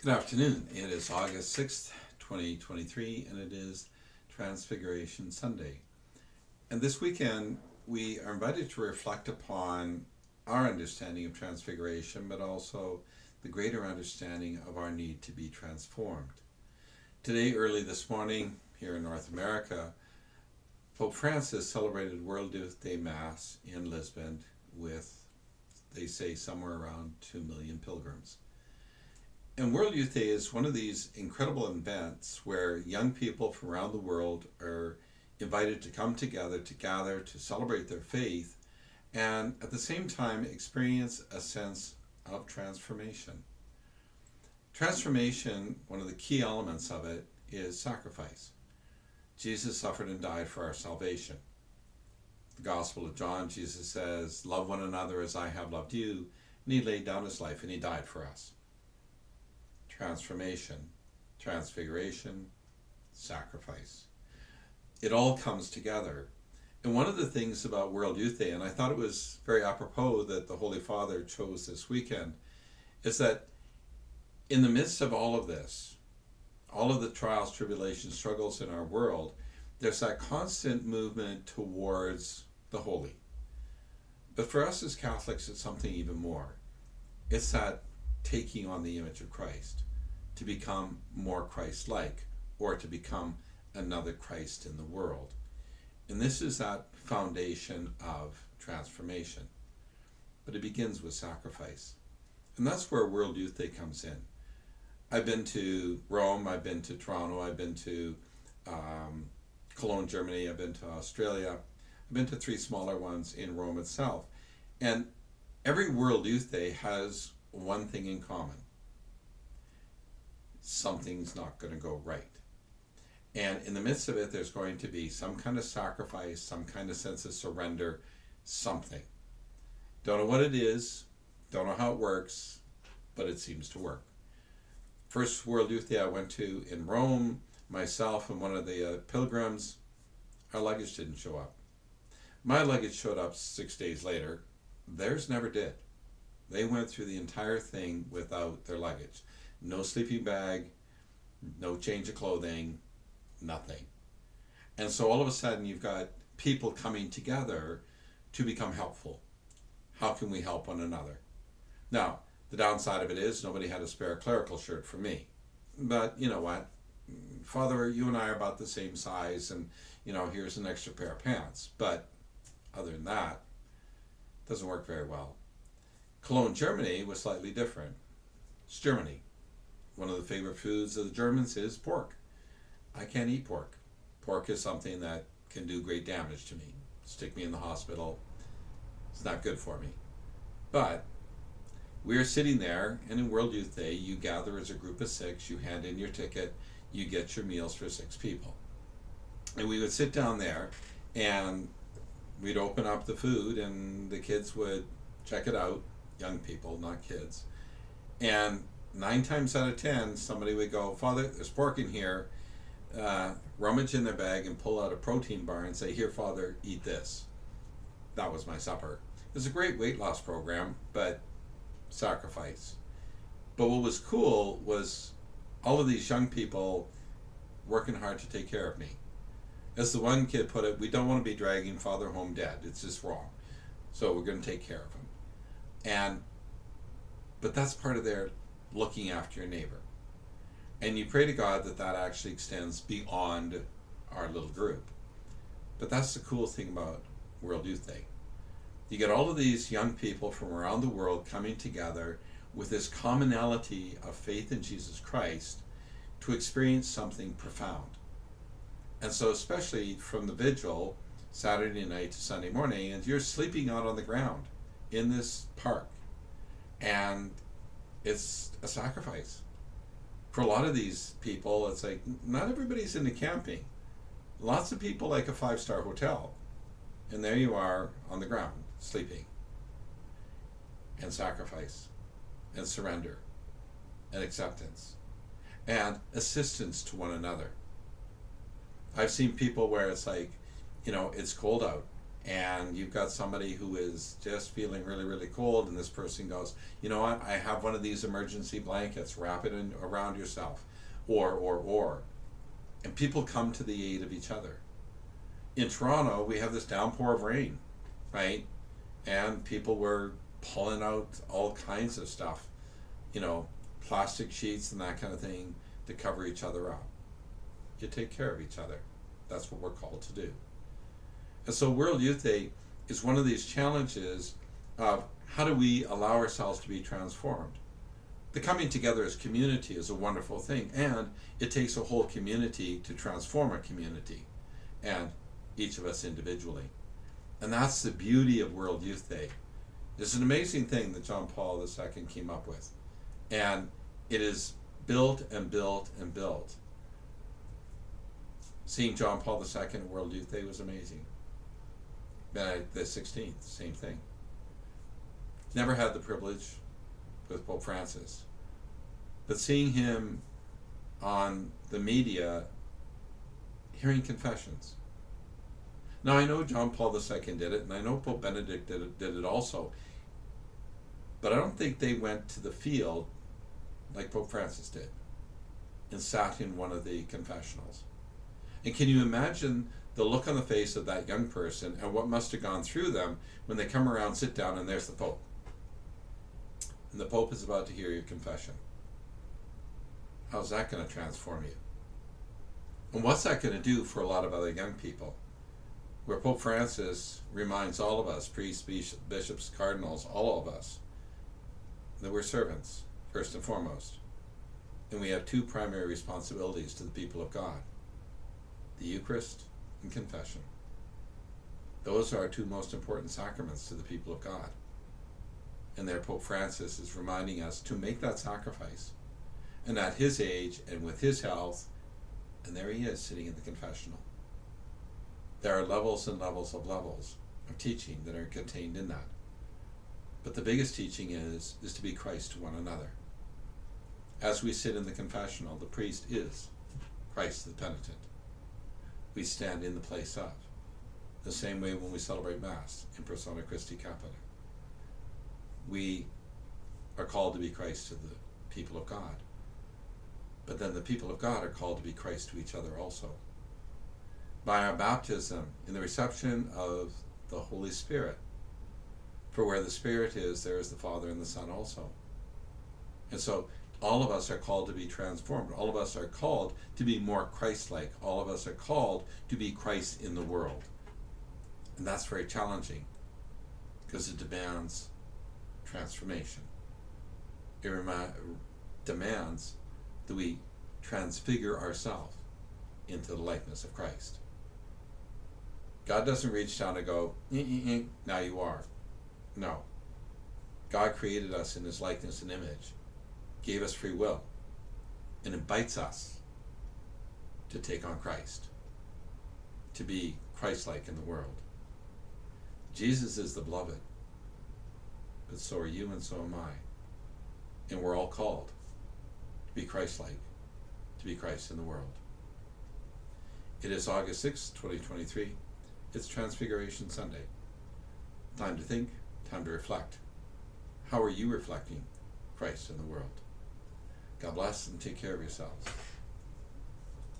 Good afternoon. It is August 6th, 2023, and it is Transfiguration Sunday. And this weekend, we are invited to reflect upon our understanding of Transfiguration, but also the greater understanding of our need to be transformed. Today, early this morning, here in North America, Pope Francis celebrated World Youth Day Mass in Lisbon with, they say, somewhere around 2 million pilgrims. And World Youth Day is one of these incredible events where young people from around the world are invited to come together to gather to celebrate their faith and at the same time experience a sense of transformation. Transformation, one of the key elements of it, is sacrifice. Jesus suffered and died for our salvation. The Gospel of John, Jesus says, "Love one another as I have loved you," and he laid down his life and he died for us. Transformation, transfiguration, sacrifice. It all comes together. And one of the things about World Youth Day, and I thought it was very apropos that the Holy Father chose this weekend, is that in the midst of all of this, all of the trials, tribulations, struggles in our world, there's that constant movement towards the holy. But for us as Catholics, it's something even more. It's that taking on the image of Christ, to become more Christ-like, or to become another Christ in the world. And this is that foundation of transformation. But it begins with sacrifice. And that's where World Youth Day comes in. I've been to Rome, I've been to Toronto, I've been to Cologne, Germany, I've been to Australia, I've been to 3 smaller ones in Rome itself. And every World Youth Day has one thing in common. Something's not going to go right. And in the midst of it, there's going to be some kind of sacrifice, some kind of sense of surrender, something. Don't know what it is, don't know how it works, but it seems to work. First World Youth Day I went to in Rome, myself and one of the pilgrims, our luggage didn't show up. My luggage showed up 6 days later. Theirs never did. They went through the entire thing without their luggage. No sleeping bag, no change of clothing, nothing. And so all of a sudden you've got people coming together to become helpful. How can we help one another? Now, the downside of it is nobody had a spare clerical shirt for me. But you know what? Father, you and I are about the same size, and here's an extra pair of pants. But other than that, it doesn't work very well. Cologne, Germany was slightly different. It's Germany. One of the favorite foods of the Germans is pork. I can't eat pork. Pork is something that can do great damage to me. Stick me in the hospital. It's not good for me. But we are sitting there, and in World Youth Day, you gather as a group of 6, you hand in your ticket, you get your meals for 6 people. And we would sit down there, and we'd open up the food, and the kids would check it out. Young people, not kids. And 9 times out of 10, somebody would go, "Father, there's pork in here," rummage in their bag and pull out a protein bar and say, "Here, Father, eat this." That was my supper. It was a great weight loss program, but sacrifice. But what was cool was all of these young people working hard to take care of me. As the one kid put it, we don't want to be dragging Father home dead. It's just wrong. So we're going to take care of him. But that's part of their looking after your neighbor. And you pray to God that that actually extends beyond our little group. But that's the cool thing about World Youth Day. You get all of these young people from around the world coming together with this commonality of faith in Jesus Christ to experience something profound. And so especially from the vigil, Saturday night to Sunday morning, and you're sleeping out on the ground in this park. And it's a sacrifice. For a lot of these people, it's like, not everybody's into camping. Lots of people like a 5-star hotel. And there you are on the ground, sleeping. And sacrifice. And surrender. And acceptance. And assistance to one another. I've seen people where it's like, it's cold out. and you've got somebody who is just feeling really, really cold, and this person goes, you know what, I have one of these emergency blankets, wrap it around yourself, or. And people come to the aid of each other. In Toronto, we have this downpour of rain, right? And people were pulling out all kinds of stuff, plastic sheets and that kind of thing to cover each other up. You take care of each other. That's what we're called to do. And so World Youth Day is one of these challenges of how do we allow ourselves to be transformed. The coming together as community is a wonderful thing, and it takes a whole community to transform a community, and each of us individually. And that's the beauty of World Youth Day. It's an amazing thing that John Paul II came up with. And it is built and built and built. Seeing John Paul II at World Youth Day was amazing. Benedict the 16th, same thing. Never had the privilege with Pope Francis. But seeing him on the media, hearing confessions. Now I know John Paul II did it, and I know Pope Benedict did it also. But I don't think they went to the field like Pope Francis did and sat in one of the confessionals. And can you imagine the look on the face of that young person and what must have gone through them when they come around, sit down, and there's the Pope. And the Pope is about to hear your confession. How's that going to transform you? And what's that going to do for a lot of other young people? Where Pope Francis reminds all of us, priests, bishops, cardinals, all of us, that we're servants, first and foremost. And we have two primary responsibilities to the people of God: the Eucharist and confession. Those are our two most important sacraments to the people of God. And there Pope Francis is reminding us to make that sacrifice. And at his age and with his health, and there he is sitting in the confessional. There are levels and levels of teaching that are contained in that. But the biggest teaching is to be Christ to one another. As we sit in the confessional, the priest is Christ the penitent. We stand in the place of. The same way when we celebrate Mass, in persona Christi Capita. We are called to be Christ to the people of God. But then the people of God are called to be Christ to each other also. By our baptism, in the reception of the Holy Spirit. For where the Spirit is, there is the Father and the Son also. And so all of us are called to be transformed. All of us are called to be more Christ-like. All of us are called to be Christ in the world. And that's very challenging because it demands transformation. It demands that we transfigure ourselves into the likeness of Christ. God doesn't reach down and go, now you are. No. God created us in his likeness and image, gave us free will, and invites us to take on Christ, to be Christ-like in the world. Jesus is the beloved, but so are you and so am I. And we're all called to be Christ-like, to be Christ in the world. It is August 6th, 2023. It's Transfiguration Sunday. Time to think, time to reflect. How are you reflecting Christ in the world? God bless and take care of yourselves.